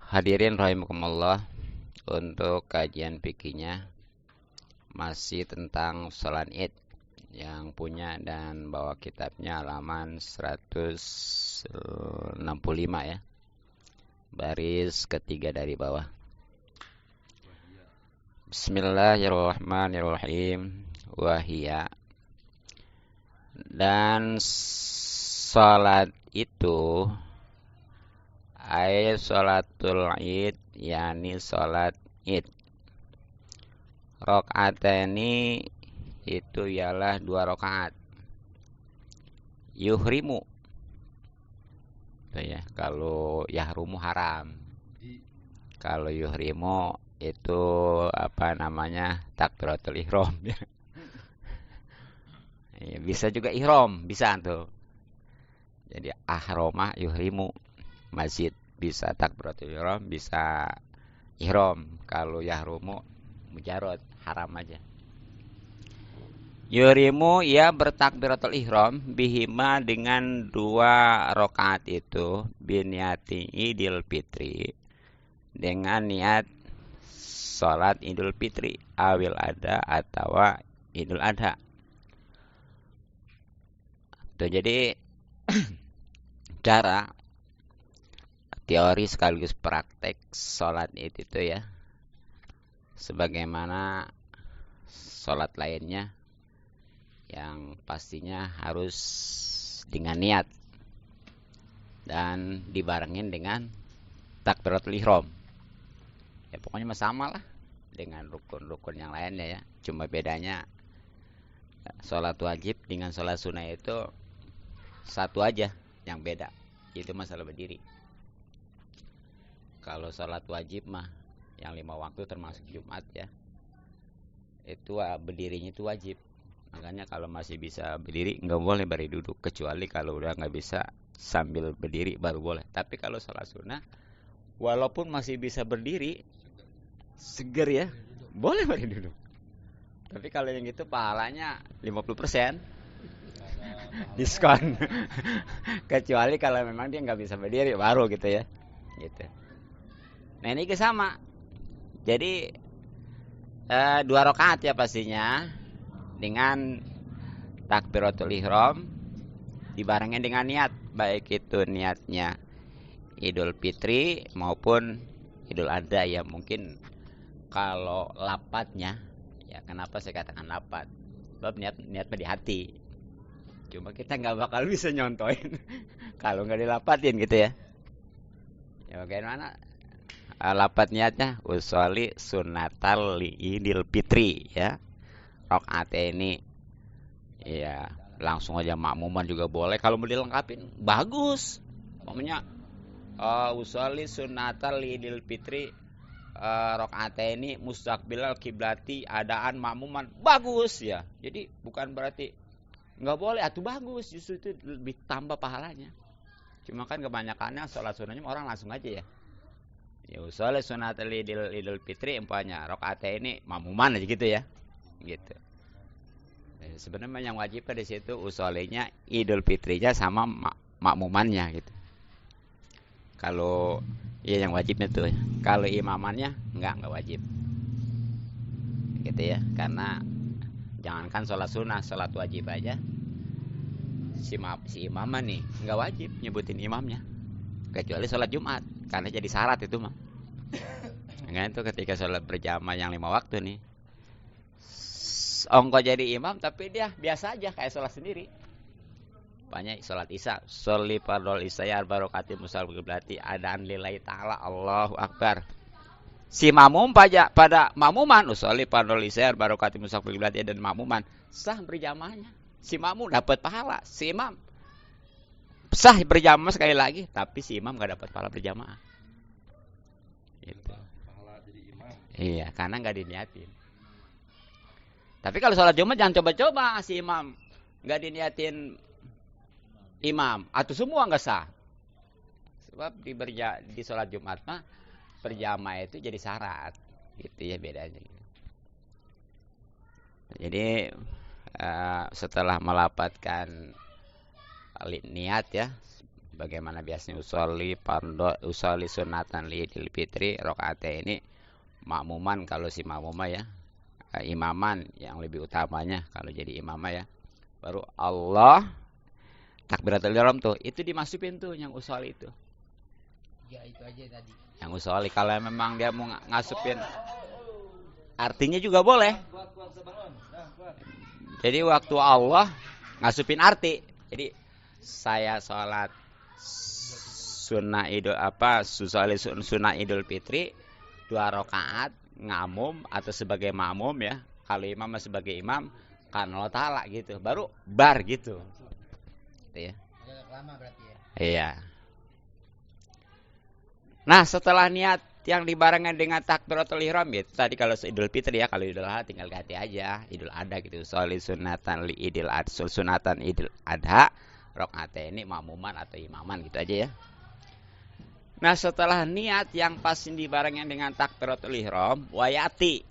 Hadirin rahimakumullah, untuk kajian fikihnya masih tentang sholat id. Yang punya dan bawa kitabnya halaman 165 ya. Baris ketiga dari bawah. Bismillahirrahmanirrahim. Wahia. Dan sholat itu sholatul id, yakni sholat id. Rakaatani itu ialah 2 rakaat. Yuhrimu itu ya, kalau yahrumu haram. Kalau yuhrimu itu takbiratul ihram ya. Bisa juga ihram, bisa tuh. Jadi ahroma yuhrimu, masjid bisa takbiratul ihram, bisa ihram. Kalau yahrumu mujarrad, haram aja. Yurimu ia bertakbiratul ihram bihima dengan 2 rakaat itu biniati idul fitri, dengan niat salat idul fitri awil ada atau idul adha. Tuh, jadi cara teori sekaligus praktek salat itu ya, sebagaimana salat lainnya yang pastinya harus dengan niat dan dibarengin dengan takbiratul ihram. Ya pokoknya sama lah dengan rukun-rukun yang lainnya ya. Cuma bedanya sholat wajib dengan sholat sunnah itu satu aja yang beda, itu masalah berdiri. Kalau sholat wajib mah yang 5 waktu termasuk Jumat ya, itu berdirinya itu wajib. Makanya kalau masih bisa berdiri nggak boleh bari duduk, kecuali kalau udah nggak bisa sambil berdiri baru boleh. Tapi kalau sholat sunnah walaupun masih bisa berdiri seger ya, boleh bari duduk. Tapi kalau yang itu pahalanya 50% diskon. Kecuali kalau memang dia nggak bisa berdiri baru gitu ya. Gitu. Nah ini sama. Jadi 2 rakaat ya pastinya, dengan takbiratul ihram dibarengin dengan niat, baik itu niatnya Idul Fitri maupun Idul Adha ya. Mungkin kalau lapatnya ya, kenapa saya katakan lapat? Sebab niat di hati. Cuma kita nggak bakal bisa nyontoin kalau nggak dilapatin gitu ya. Ya bagaimana lapat niatnya? Usolli sunnatal li Idul Fitri ya. Rakaat ini ya langsung aja makmuman juga boleh. Kalau mau dilengkapin bagus. Pokoknya usolli sunnatal li Idul Fitri rakaat ini mustaqbilal kiblati, adaan makmuman, bagus ya. Jadi bukan berarti nggak boleh, atau bagus, justru itu lebih tambah pahalanya. Cuma kan kebanyakannya sholat sunnahnya orang langsung aja ya. Ya usolli sunnatal li Idul Fitri umpamanya rakaat ini makmuman aja gitu ya. Gitu. Sebenarnya yang wajib di situ usolenya Idul Fitrinya sama makmumannya gitu. Kalau ya yang wajibnya tuh, kalau imamannya nggak wajib. Gitu ya, karena jangankan sholat sunnah, sholat wajib aja si imamnya nih nggak wajib nyebutin imamnya, kecuali sholat Jumat, karena jadi syarat itu mah. Kan itu ketika sholat berjamaah yang 5 waktu nih, ongko jadi imam tapi dia biasa aja kayak sholat sendiri. Banyak sholat isya, sholli fardhol isya arba'ati musal berarti adaan lillahi ta'ala, Allahu akbar. Si makmum pada makmuman usolli fardhol isya arba'ati musal berarti dan makmuman sah berjamaahnya. Si makmum dapat pahala, si imam sah berjamaah sekali lagi, tapi si imam nggak dapat pahala berjamaah. Gitu. Iya, karena nggak diniatin. Tapi kalau sholat Jumat jangan coba-coba si imam nggak diniatin imam, atau semua nggak sah. Sebab di sholat Jumat mah berjamaah itu jadi syarat, gitu ya bedanya. Jadi setelah melapatkan niat ya, Bagaimana biasanya usolli sunatan li idul fitri rakaat ini makmuman kalau si makmumah ya. Imaman yang lebih utamanya kalau jadi imamah ya. Baru Allah takbiratul ihram tuh itu dimasukin tuh yang usolli itu. Ya itu aja tadi. Yang usolli kalau memang dia mau ngasupin artinya juga boleh. Jadi waktu Allah ngasupin arti. Jadi saya sholat sunnah idul fitri 2 rakaat ngamum atau sebagai makmum ya. Kalau imam sebagai imam kan Allah Ta'ala gitu. Baru bar gitu. Gitu ya. Agak lama berarti ya. Iya. Nah, setelah niat yang dibarengan dengan takbiratul ihram gitu. Tadi kalau Idul Fitri ya, kalau Idul Adha tinggal ganti aja Idul Adha gitu. Sholli sunatan li idil adha, sunatan Idul Adha, rakaataini makmuman atau imaman gitu aja ya. Nah, setelah niat yang pas dibarengan dengan takbiratul ihram, wayati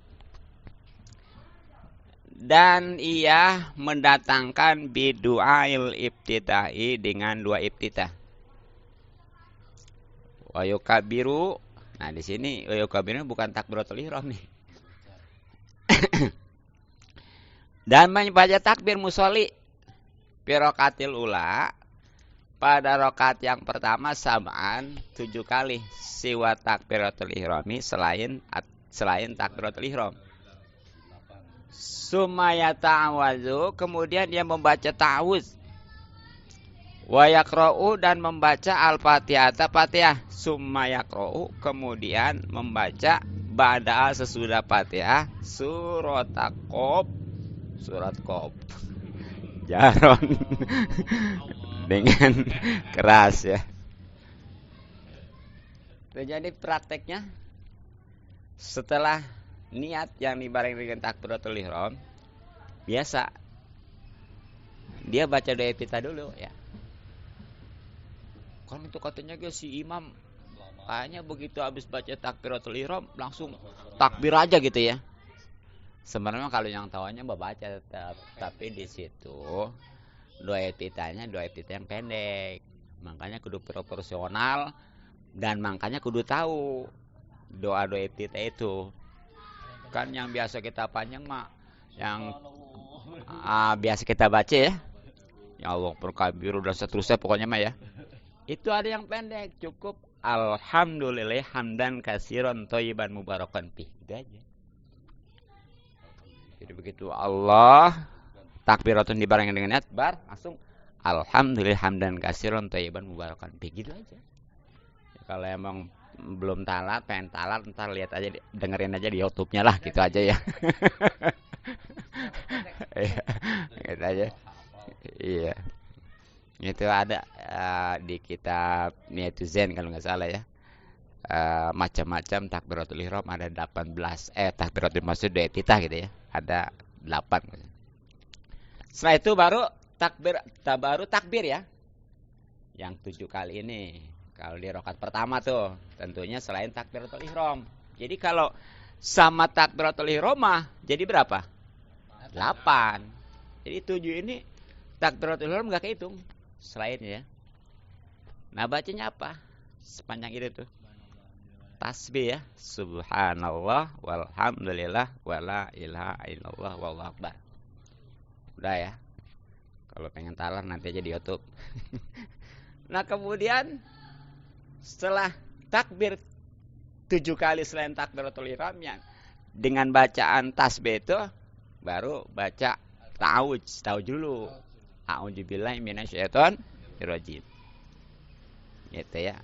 dan ia mendatangkan bidu'ail ibtida'i dengan 2 ibtidah. Wa yukabiru. Nah, di sini wa yukabiru bukan takbiratul ihram nih. Dan membaca takbir musolli fi raqatil ula pada rakaat yang pertama sab'an 7 kali siwa takbiratul ihrami selain takbiratul ihram. Sumaya ta'awazu, kemudian dia membaca ta'awuz. Wa yaqra'u dan membaca al-Fatihah. Summa yaqra'u, kemudian membaca ba'da sesudah Fatihah surat Qaf. Jaron dengan keras ya. Jadi prakteknya setelah niat yang dibarengi dengan takbiratul ihram biasa dia baca doa iftitah dulu ya. Kan itu katanya si imam kayaknya begitu habis baca takbiratul ihram langsung takbir aja gitu ya. Sebenarnya kalau yang tahunya baca tapi di situ doa iftitahnya yang pendek. Makanya kudu proporsional dan makanya kudu tahu doa iftitah itu. Kan yang biasa kita panjang mah yang biasa kita baca ya. Ya Allah berkabiru dan seterusnya pokoknya mah ya. Itu ada yang pendek, cukup alhamdulillah hamdan katsiran thayyiban mubarakan fi. Gitu aja. Jadi begitu Allah takbiratun dibarengi dengan niat bar langsung alhamdulillah hamdan katsiran thayyiban mubarakan fi. Gitu aja. Ya, kalau emang belum talat, pengen talat, ntar lihat aja, dengerin aja di YouTube-nya lah, gitu aja ya. Iya, gitu aja. Iya. Itu ada di kitab Niyatul Zain kalau nggak salah ya. Macam-macam takbiratul ihram ada 18 takbiratul maksud doa iftitah gitu ya. Ada 8. Setelah itu baru takbir ya. Yang 7 kali ini. Kalau di rakaat pertama tuh tentunya selain takbiratul ihram. Jadi kalau sama takbiratul ihram mah jadi berapa? 8. Jadi 7 ini takbiratul ihram enggak kehitung selain ya. Nah, bacanya apa? Sepanjang itu tuh. Tasbih ya. Subhanallah walhamdulillah wala ilaha illallah wallahu akbar. Udah ya. Kalau pengen talar nanti aja di YouTube. Nah, kemudian setelah takbir 7 kali selain takbiratul ihram yang dengan bacaan tasbih itu baru baca ta'awudz dulu. A'udzubillahi minasyaitonir rajim. Gitu ya.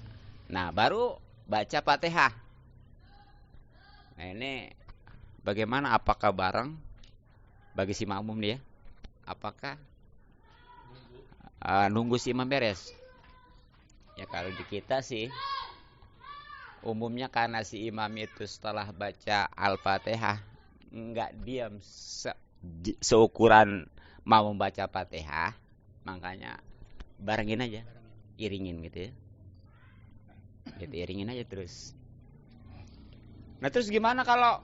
Nah, baru baca Fatihah. Nah, ini bagaimana, apakah bareng bagi si makmum dia? Apakah nunggu si imam beres? Ya kalau di kita sih umumnya karena si imam itu setelah baca Al-Fatihah enggak diam seukuran mau membaca Fatihah, makanya barengin aja, iringin gitu ya. Gitu, iringin aja terus. Nah, terus gimana kalau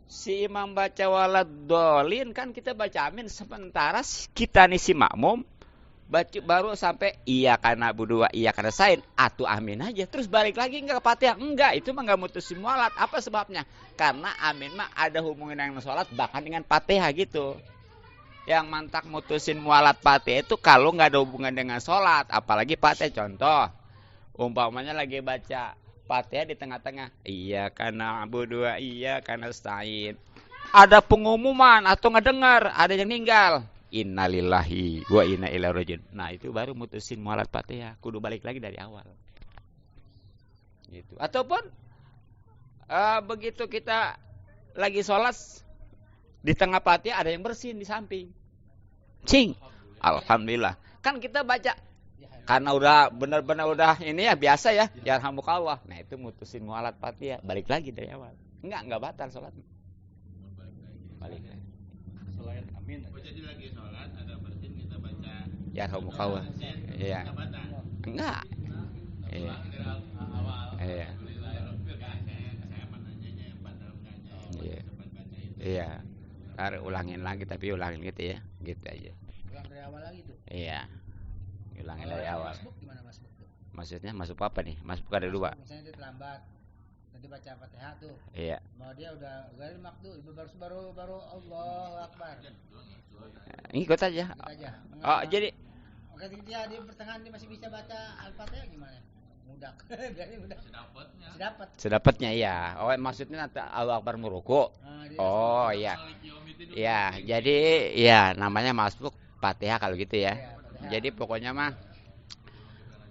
si imam baca waladhdallin, kan kita baca amin, sementara kita nih si makmum Baca baru sampai iya karena budua iya karena sain atuh amin aja terus balik lagi enggak ke Fatihah. Enggak, itu mah enggak mutusin mualat. Apa sebabnya? Karena amin mah ada hubungan dengan salat bahkan dengan Fatihah gitu. Yang mantak mutusin mualat Fatihah itu kalau enggak ada hubungan dengan salat, apalagi Fatihah. Contoh, umpamanya lagi baca Fatihah di tengah-tengah, iya karena budua iya karena sain. Ada pengumuman atau ngedengar ada yang meninggal. Innalillahi wa inna ilaihi rajiun. Nah, itu baru mutusin mualat Fatihah. Kudu balik lagi dari awal. Gitu. Ataupun begitu kita lagi sholat di tengah Fatihah ada yang bersin di samping. Cing. Alhamdulillah. Kan kita baca karena udah benar-benar udah ini ya biasa ya. Yarhamukallah. Nah, itu mutusin mualat Fatihah. Balik lagi dari awal. Enggak batal sholat. Balik lagi. Selain amin. Jadi lagi sholat ada bersin kita baca. Yarhamukallah. Iya. Enggak. Iya. Iya. Iya. Iya. Ntar ulangin lagi tapi ulangin gitu ya. Gitu aja. Ulang dari awal lagi tuh. Iya. Ulangin dari awal. Masbuk gimana masbuk tuh? Maksudnya masuk apa nih? Masuk ada dua. Misalnya dia terlambat. Nanti baca Fatihah tuh. Iya. Mau dia udah makdu baru Allahu Akbar. Ikut aja. Ikut aja. Oh, jadi oke, dia di pertengahan dia masih bisa baca Al-Fatihah gimana? Mudah. Biarin mudah. Sedapat. sedapatnya ya. Oh, maksudnya nanti Allahu Akbar meruku. Oh, iya. Iya, jadi ya namanya masbuk Fatihah kalau gitu ya. Jadi pokoknya mah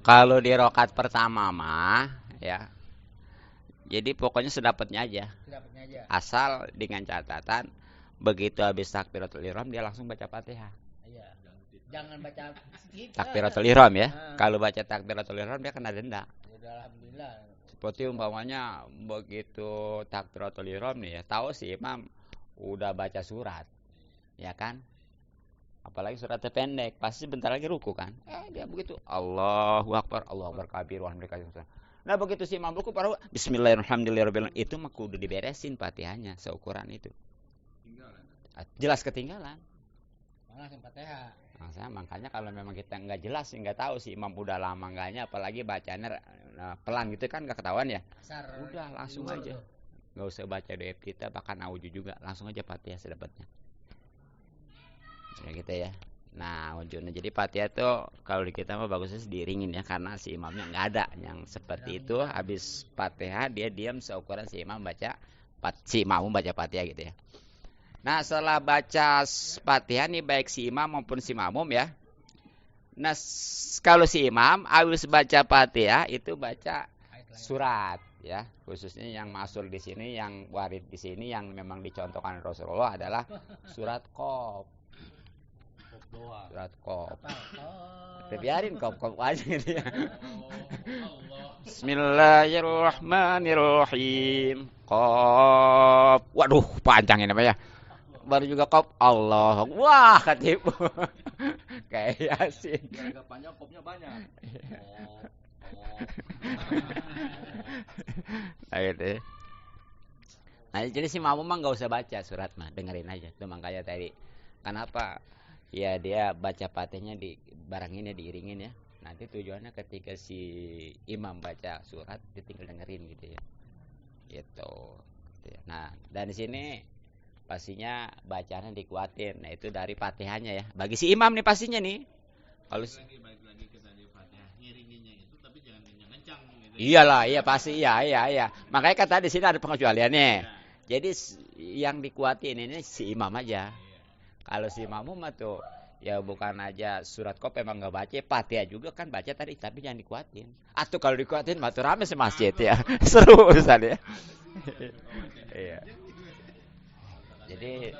kalau di rakaat pertama mah ya. Jadi pokoknya sedapatnya aja. Sedapatnya aja. Asal dengan catatan begitu habis takbiratul ihram dia langsung baca Fatihah. Iya. Jangan baca Takbiratul ihram ya. Kalau baca takbiratul ihram dia kena denda. Udah alhamdulillah. Seperti umpamanya begitu takbiratul ihram nih ya, tahu sih imam udah baca surat. Ya kan? Apalagi suratnya pendek, pasti bentar lagi ruku kan. Dia begitu Allahu Akbar kabir walhamdulillah. Nah, begitu si imam ruku baru bismillahirrahmanirrahim. Itu mah kudu diberesin Fatihahnya seukuran itu. Jelas ketinggalan. Langsung Fatihah. Makanya kalau memang kita nggak jelas, nggak tahu sih imam udah lama enggaknya, apalagi bacanya pelan gitu kan nggak ketahuan ya. Udah langsung aja. Nggak usah baca doa kita, bahkan auju juga, langsung aja Fatihah sedapatnya. Ya gitu ya. Nah, ujungnya jadi Fatihah tuh kalau di kita mah bagusnya diiringin ya, karena si imamnya nggak ada yang seperti itu. Habis Fatihah dia diam seukuran si imam baca Fatihah gitu ya. Nah, setelah baca Fatihah nih baik si imam maupun si makmum ya. Nah, kalau si imam habis baca Fatihah itu baca surat ya, khususnya yang masuk di sini, yang warid di sini, yang memang dicontohkan Rasulullah adalah surat Qaf. Surat Qaf. Biarin Qaf aja gitu ya. Bismillahirrahmanirrahim. Qaf. Waduh, panjang ini Pak ya. Baru juga Qaf. Allah. Wah, ketipu. Kayak Yasin. Agak panjang, Qafnya banyak. Nah, gitu ya. Nah, jadi si makmum mah nggak usah baca surat mah, dengerin aja. Itu makanya tadi. Kenapa? Ya dia baca Fatihahnya di baranginnya diiringin ya. Nanti tujuannya ketika si imam baca surat dia tinggal dengerin gitu ya. Gitu. Nah, dan di sini pastinya bacaannya dikuatin. Nah, itu dari Fatihahnya ya. Bagi si imam nih pastinya nih. Kalau balik lagi ke tadi Fatihah, ngiringinnya itu tapi jangan kencang-kencang gitu. Iyalah, iya pasti iya. Makanya kan tadi sini ada pengecualiannya. Jadi yang dikuatin ini si imam aja. Kalau si makmum mah tuh ya bukan aja surat Qaf emang nggak baca, Fatihah juga kan baca tadi, tapi jangan dikuatin. Atau kalau dikuatin mah tuh rame masjid ya. Seru urusan ya. Iya. Jadi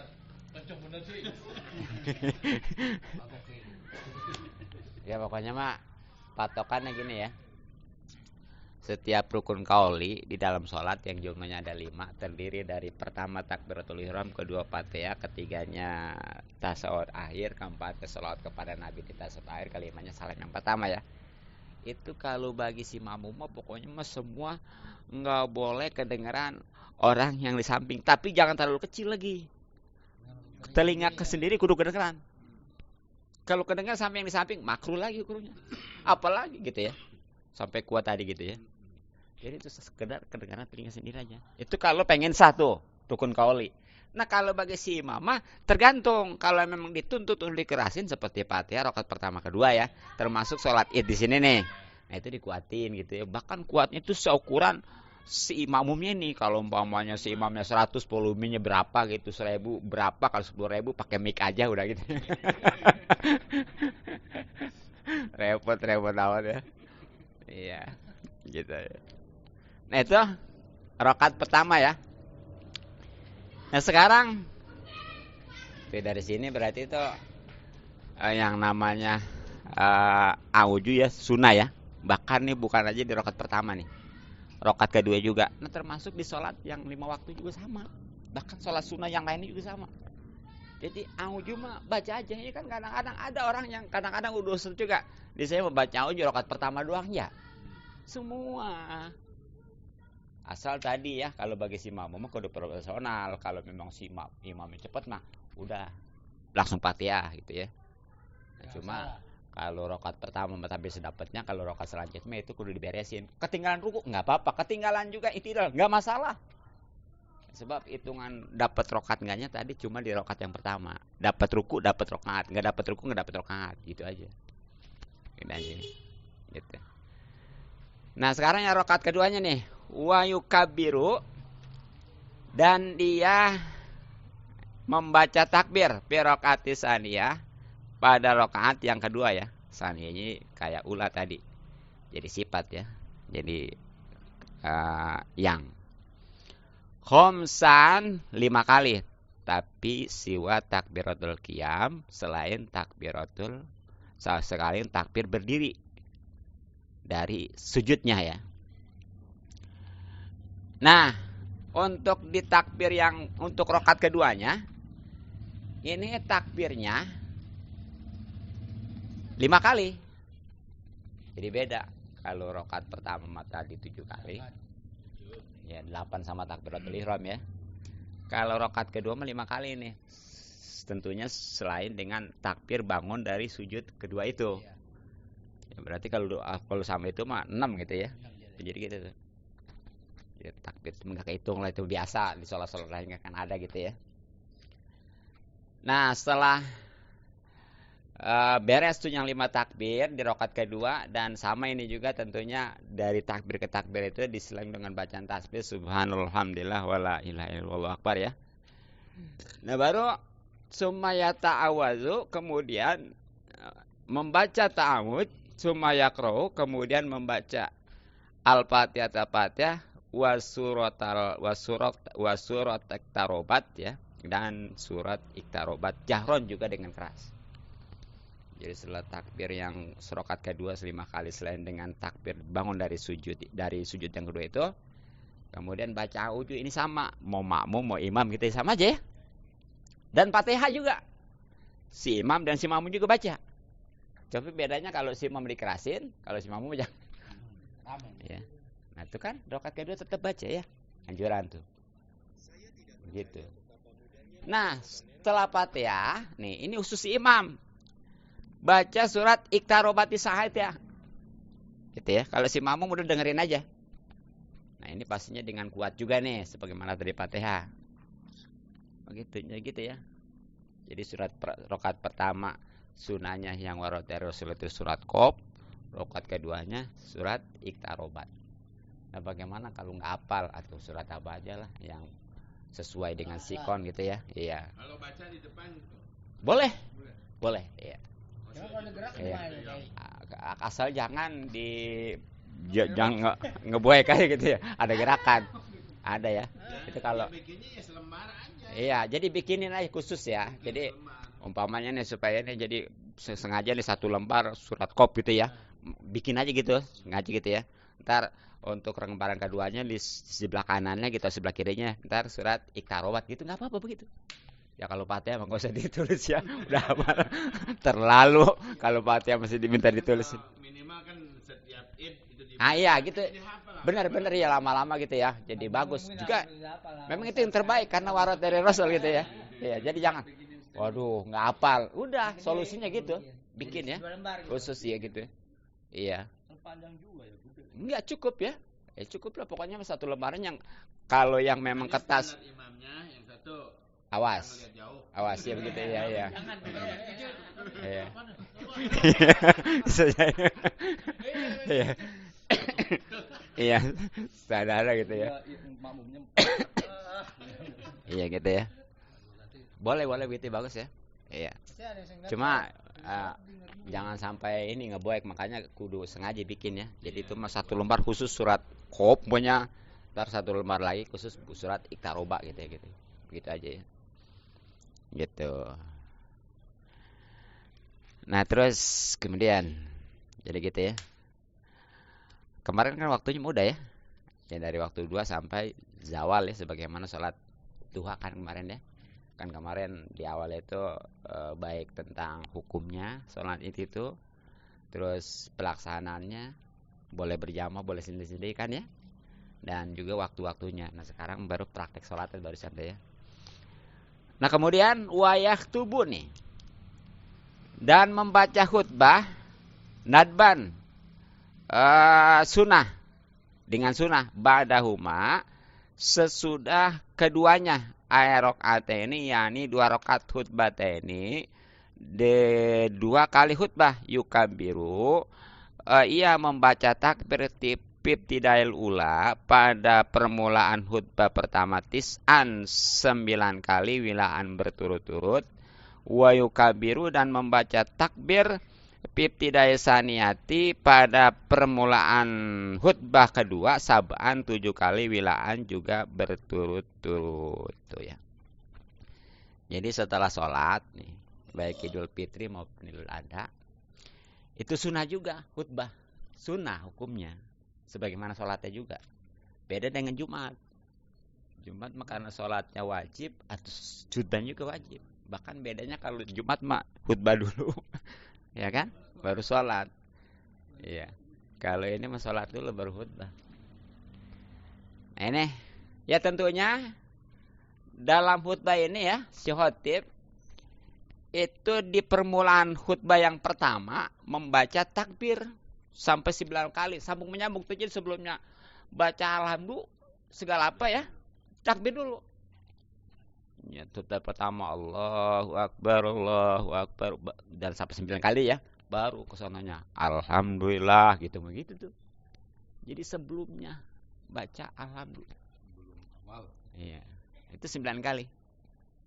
ya pokoknya mah patokannya gini ya. Setiap rukun qauli di dalam sholat yang jumlahnya ada 5 terdiri dari pertama takbiratul ihram, kedua Fatihah, ketiganya tasawuf akhir, keempatnya sholawat kepada Nabi di tasawuf akhir, kelimanya salam yang pertama ya. Itu kalau bagi si makmum pokoknya mah semua nggak boleh kedengeran orang yang di samping, tapi jangan terlalu kecil lagi. Telinga ke sendiri kudu kedengeran. Kalau kedengar sampai yang di samping, makruh lagi hukumnya. Apalagi gitu ya. Sampai kuat tadi gitu ya. Jadi itu sekedar kedengaran telinga sendiri aja. Itu kalau pengen satu, rukun kauli. Nah kalau bagi si imam mah tergantung. Kalau memang dituntut untuk dikerasin seperti Fatihah rakaat pertama kedua ya. Termasuk sholat id di sini nih. Nah itu dikuatin gitu ya. Bahkan kuatnya itu seukuran si imamumnya nih. Kalau umpamanya si imamnya 100, volumenya berapa gitu, 1000 berapa, kalau 10.000 pakai mic aja udah gitu. Repot amat ya. Iya, gitu ya. Nah itu rakaat pertama ya. Nah sekarang dari sini berarti itu yang namanya auju ya, sunnah ya. Bahkan nih bukan aja di rakaat pertama nih, rakaat kedua juga. Nah termasuk di sholat yang 5 waktu juga sama. Bahkan sholat sunnah yang lainnya juga sama. Jadi auju mah baca aja. Ini kan kadang-kadang ada orang yang kadang-kadang udah usul juga. Di saya membaca auju rakaat pertama doang ya. Semua. Asal tadi ya, kalau bagi si imam mah kode profesional. Kalau memang si imamnya cepat mah udah langsung Fatihah gitu ya. Nah, cuma kalau rakaat pertama tapi sedapatnya, kalau rakaat selanjutnya itu kudu diberesin. Ketinggalan ruku nggak apa-apa, ketinggalan juga itidal nggak masalah. Sebab hitungan dapat rakaat enggaknya tadi cuma di rakaat yang pertama. Dapat ruku, dapat rakaat, nggak dapat ruku, nggak dapat rakaat, gitu aja. Gitu aja. Gitu. Nah, sekarang yang rakaat keduanya nih, wa yukabiru, dan dia membaca takbir fi rakaati saniyah pada rakaat yang kedua ya. Saniyah ini kayak ula tadi. Jadi sifat ya. Jadi yang khomsan 5 kali, tapi siwa takbiratul qiyam, selain takbiratul sekali takbir berdiri dari sujudnya ya. Nah, untuk di takbir yang untuk rakaat keduanya, ini takbirnya 5 kali. Jadi beda. Kalau rakaat pertama tadi 7 kali. Ya 8 sama takbiratul ihram ya. Kalau rakaat kedua mah 5 kali nih. Tentunya selain dengan takbir bangun dari sujud kedua itu. Ya, berarti kalau sama itu mah 6 gitu ya. Jadi gitu tuh. Ya, takbir itu enggak kehitung lah, itu biasa di sholat-sholat lain kan ada gitu ya. Nah setelah beres tuh yang 5 takbir di rakaat kedua, dan sama ini juga tentunya dari takbir ke takbir itu diselang dengan bacaan tasbih subhanallah alhamdulillah wala ilaha illallah akbar ya. Nah baru summa ta'awazu, kemudian membaca ta'awud, summa yaqra'u, kemudian membaca al-fatihah wasurat iktarobat ya, dan surat iktarobat jahron juga dengan keras. Jadi setelah takbir yang rakaat kedua 5 kali, selain dengan takbir bangun dari sujud yang kedua itu, kemudian baca auju ini sama, mau makmum mau imam gitu sama aja ya. Dan Fatihah juga si imam dan si makmum juga baca. Tapi bedanya kalau si imam dikerasin, kalau si makmum jangan. Ya. Nah itu kan rakaat kedua tetap baca ya, anjuran tuh. Gitu. Nah setelah Fatihah, nih ini khusus si imam, baca surat iktarobati sahid ya. Gitu ya. Kalau si makmum udah dengerin aja. Nah ini pastinya dengan kuat juga nih, sebagaimana dari Fatihah. Begitu ya. Jadi surat rakaat pertama sunahnya yang warad Rasul itu surat Qaf, rakaat keduanya surat iktarobat. Nah bagaimana kalau nggak hafal, atau surat apa aja lah yang sesuai dengan sikon gitu ya. Iya. Kalau baca di depan boleh. Iya. Kalau ada gerak Iya. gimana? Asal jangan jangan ngebuai kayak gitu ya. Ada gerakan. Ada ya. Itu kalau bikinnya ya selembar aja. iya, jadi bikinin aja khusus ya. Jadi umpamanya nih supaya nih jadi sengaja nih 1 lembar surat Qaf gitu ya. Bikin aja gitu, sengaja gitu ya. Ntar untuk lembaran keduanya di sebelah kanannya gitu, sebelah kirinya ntar surat iktarobat gitu, nggak apa-apa begitu. Ya kalau Fatihah mah nggak usah ditulis ya, udah hafal. Terlalu kalau Fatihah masih diminta ditulis. Minimal kan setiap id itu Iya gitu. Benar ya, lama-lama gitu ya. Jadi bagus juga. Memang itu yang terbaik karena warad dari Rasul gitu ya. Iya, jadi jangan Waduh, nggak hafal. Udah, solusinya gitu. Bikin ya. 2 lembar gitu. Khusus ya gitu. Iya. Panjang juga ya. Enggak cukup ya. Cukup lah pokoknya satu lembaran yang kalau yang memang kertas. Imamnya yang satu Awas. ngeliat jauh. Awas ya begitu ya, ya. Jangan. Iya. Iya. Iya. Saudara gitu ya. Iya gitu ya. Boleh gitu bagus ya. Iya. Cuma jangan sampai ini ngebuek, makanya kudu sengaja bikin ya. Jadi itu mah satu lembar khusus surat Qaf punya, ntar satu lembar lagi khusus surat Iqtaroba gitu ya gitu. Begitu aja ya. Gitu. Nah terus kemudian jadi gitu ya. Kemarin kan waktunya mudah ya. Ya dari waktu 2 sampai zawal ya, sebagaimana sholat duha kan kemarin ya. Kan kemarin di awal itu baik tentang hukumnya sholat itu, terus pelaksanaannya, boleh berjamaah boleh sendiri-sendiri kan ya, dan juga waktu-waktunya. Nah sekarang baru praktek sholatnya baru sampai ya. Nah kemudian wayah tubuh nih, dan membaca khutbah nadban sunnah, dengan sunnah ba'dahuma, sesudah keduanya, ini yakni 2 rakaat khutbah ini, 2 kali khutbah, yukabiru, ia membaca takbir ibtidail ula pada permulaan khutbah pertama, 9 kali wilaan berturut-turut, wa yukabiru, dan membaca takbir ibtidail saniyati pada permulaan khutbah kedua, 7 kali wilaan juga berturut-turut tuh ya. Jadi setelah sholat nih, baik Idul Fitri maupun Idul Adha, itu sunnah juga khutbah, sunnah hukumnya sebagaimana sholatnya juga. Beda dengan Jumat. Jumat mah karena sholatnya wajib, atau sunnah juga wajib. Bahkan bedanya kalau Jumat mah khutbah dulu. Ya kan? Baru sholat. Iya. Kalau ini mah sholat dulu baru khutbah. Nah ini, ya tentunya dalam khutbah ini ya, si khotib itu di permulaan khutbah yang pertama membaca takbir sampai 9 kali, sambung menyambung. Jadi sebelumnya baca alhamdulillah segala apa ya, takbir dulu. Ya, khutbah pertama Allahu Akbar dan sampai 9 kali ya, baru kesonanya alhamdulillah gitu begitu tuh. Jadi sebelumnya baca alhamdulillah. Iya. Itu 9 kali.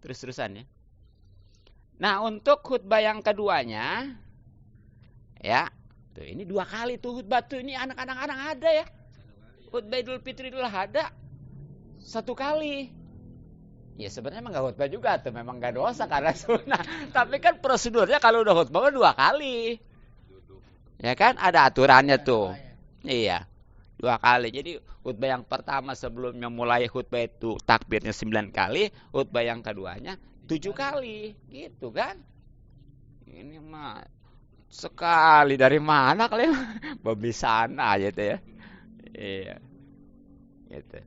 Terus-terusan ya. Nah, untuk khutbah yang keduanya ya, tuh ini 2 kali tuh khutbah tuh, ini anak-anak ada ya. Khutbah Idul Fitri dulu ada 1 kali. Ya sebenarnya emang gak khutbah juga tuh, memang gak dosa karena sunnah. Tapi kan prosedurnya kalau udah khutbah 2 kali. Ya kan ada aturannya tuh. Iya. 2 kali. Jadi khutbah yang pertama sebelumnya mulai khutbah itu takbirnya 9 kali, khutbah yang keduanya 7 kali. Gitu kan? Ini mah sekali dari mana kalian? Babi sana aja tuh ya. Iya. Gitu.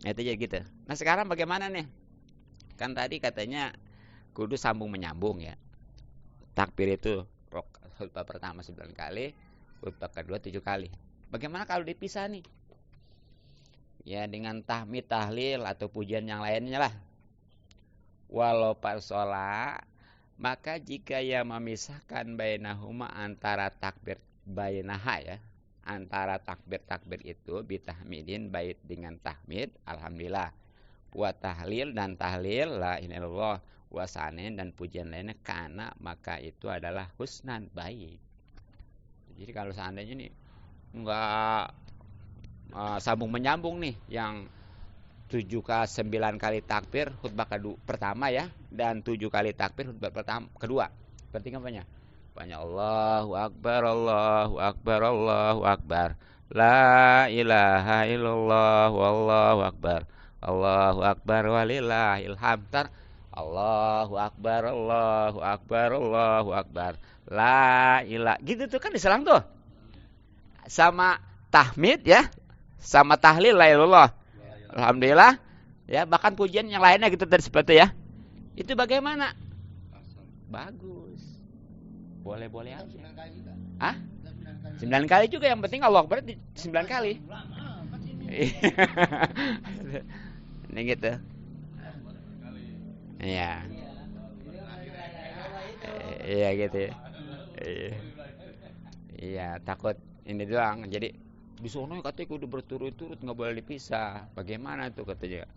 Itu jadi gitu. Nah, sekarang bagaimana nih? Kan tadi katanya kudu sambung menyambung ya. Takbir itu khutbah pertama 9 kali, khutbah kedua 7 kali. Bagaimana kalau dipisah nih? Ya dengan tahmid, tahlil atau pujian yang lainnya lah. Walau parsola, maka jika ia memisahkan bainahuma antara takbir bainaha ya, antara takbir-takbir itu bitahmidin, baik dengan tahmid alhamdulillah, wa tahlil dan tahlil la ilaha illallah, wa sanin dan pujian lainnya, karena maka itu adalah husnan, baik. Jadi kalau seandainya nih enggak sambung menyambung nih, yang 9 kali takbir khutbah pertama ya, dan 7 kali takbir khutbah kedua, berarti apanya? Banyak Allahu Akbar, Allahu Akbar, Allahu Akbar, la ilaha illallah, wallahu akbar, Allahu Akbar walillahil hamd. Allahu Akbar, Allahu Akbar, Allahu Akbar, la ilaha. Gitu tuh kan diselang tuh. Sama tahmid ya, sama tahlil la ilallah, alhamdulillah ya, bahkan pujian yang lainnya gitu tadi seperti ya. Itu bagaimana? bagus. Boleh-boleh Islam aja. 9 kali juga. Ah? Islam 9 kali. 9 kali juga, yang penting Allah Akbar 9 kali. Lama amat ini. Ini gitu. Iya. Iya gitu ya. Iya. Iya, takut ini doang. Jadi di sono katanya kudu berturut-turut, nggak boleh dipisah. Bagaimana tuh katanya?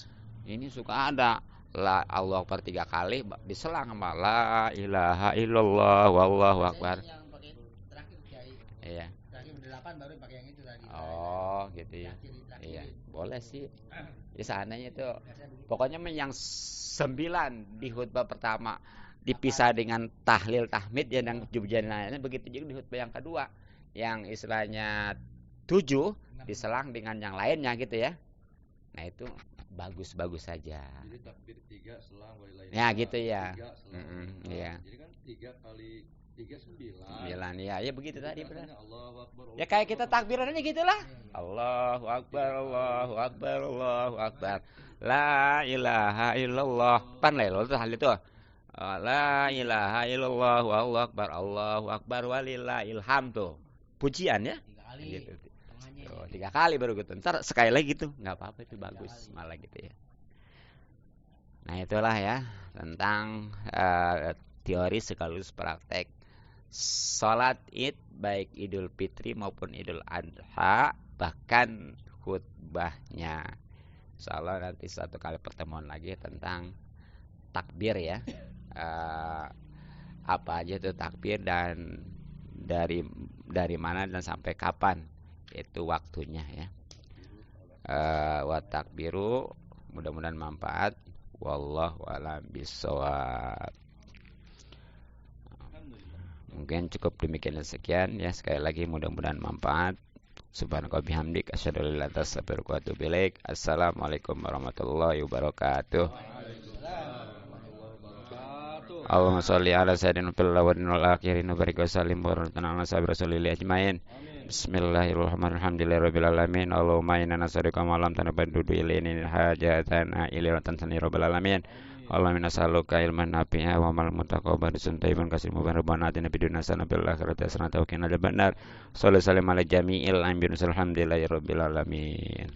Ini suka ada la Allah Akbar 3 kali diselang sama la ilaha illallah wallahu akbar. Yang pakai terakhir Kiai. Iya. Terakhir 8 baru pakai yang itu tadi. Oh, gitu ya. Terakhir. Iya, boleh sih. Ya seandainya tuh. Pokoknya yang 9 di khutbah pertama dipisah dengan tahlil tahmid ya, dan jubjananya begitu juga di khutbah yang kedua. Yang istilahnya 7 diselang dengan yang lainnya gitu ya. Nah, itu bagus-bagus saja. Jadi takbir 3 selang walillahi. Ya gitu ya. 3 selang. Iya. Jadi kan 3 kali 3 9. 9 ya. Ya begitu tadi benar. Allahu Akbar. Ya kayak kita takbirannya gitulah. Allahu Akbar, Allahu Akbar, Allahu Akbar. La ilaha illallah. Pan lah itu hal itu. La ilaha illallah wallahu akbar, Allahu akbar walillahil hamd tuh. Pujian ya. 3 kali. Gitu. Tengahnya. Tuh, 3 kali baru gitu. Ntar sekali lagi gitu. Nggak apa-apa, itu bagus malah gitu ya. Nah, itulah ya tentang teori sekaligus praktek salat Id, baik Idul Fitri maupun Idul Adha, bahkan khutbahnya. Insyaallah nanti satu kali pertemuan lagi tentang takbir ya. Apa aja itu takbir dan dari mana dan sampai kapan itu waktunya ya. Wa takbiru, mudah-mudahan manfaat. Wallahu a'lam bishawab. Mungkin cukup demikian dan sekian ya. Sekali lagi mudah-mudahan manfaat. Subhanaka bihamdik asyhadu an la ilaha illa anta astaghfiruka wa atubu ilaik. Assalamualaikum warahmatullahi wabarakatuh. Allahumma sholli ala sayyidina fil awwalin wal akhirin wa barik wa sallim wa barik ala sahabi rasulillah ajmain. Bismillahirrahmanirrahim. Alhamdulillahirabbil alamin. Allahumma inna nas'aluka ma lam tanabaddu ilaina hajatana ila tanzani rabbil alamin. Allahumma nas'aluka ilman nafi'a wa amal mutaqabbal suntaiban kasim mubarakatan atina fid dunya hasanah wa fil akhirati hasanah wa qina adzabannar. Shallallahu alaihi wa sallam ala jami'il anbiya'i alhamdulillahirabbil alamin.